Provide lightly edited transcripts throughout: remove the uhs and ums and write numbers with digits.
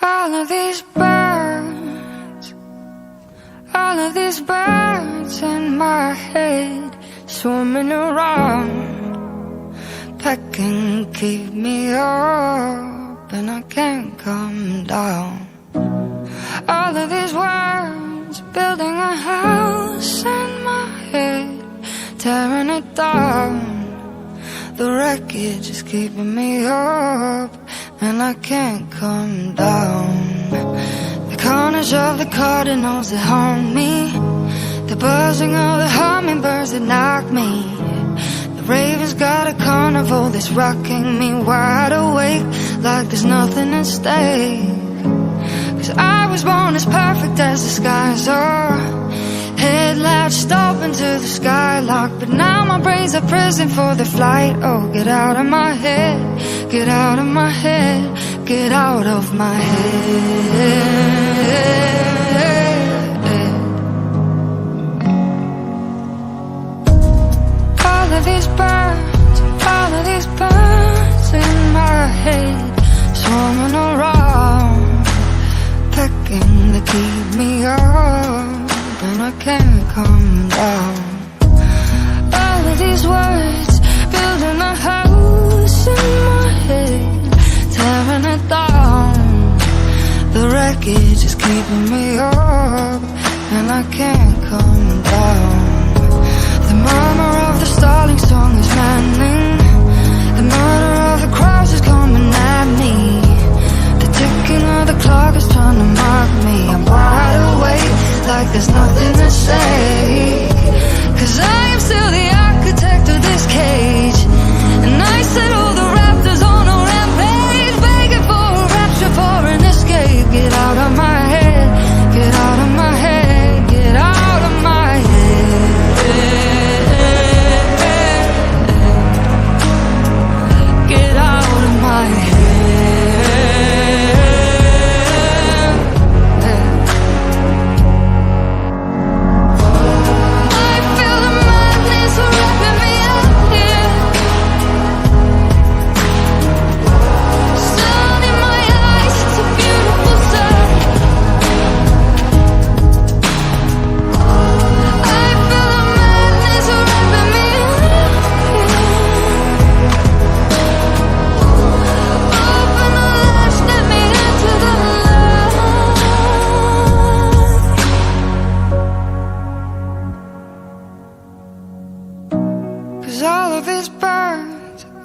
All of these birds in my head, swimming around, pecking, keep me up, and I can't come down. All of these words, building a house in my head, tearing it down. The wreckage is keeping me up, and I can't come down. The carnage of the cardinals that haunt me, the buzzing of the hummingbirds that knock me. The raven's got a carnival that's rocking me wide awake, like there's nothing at stake. 'Cause I was born as perfect as the skies are, head latched open to the skylock, but now my brain's a prison for the flight. Oh, get out of my head, get out of my head, get out of my head. All of these birds in my head, swarming around, pecking to keep me up, and I can't come down. All of these words, building a house in my head, tearing it down. The wreckage is keeping me up, and I can't come down. The murmur of the starling song is maddening, the murder of the crows is coming at me. The ticking of the clock is trying to mock me. I'm wide awake, like there's nothing to say, 'cause I am still the architect of this cage, and I set all the raptors on a rampage, begging for a rapture, for an escape. Get out of my head, get out of my head, get out of my head, get out of my head.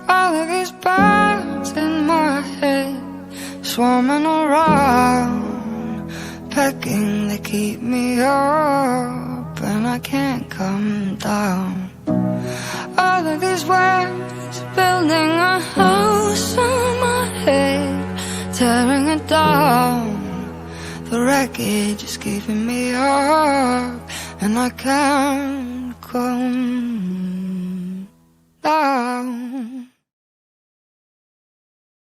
All of these birds in my head, swarming around, pecking to keep me up, and I can't come down. All of these words, building a house in my head, tearing it down. The wreckage is keeping me up, and I can't come down.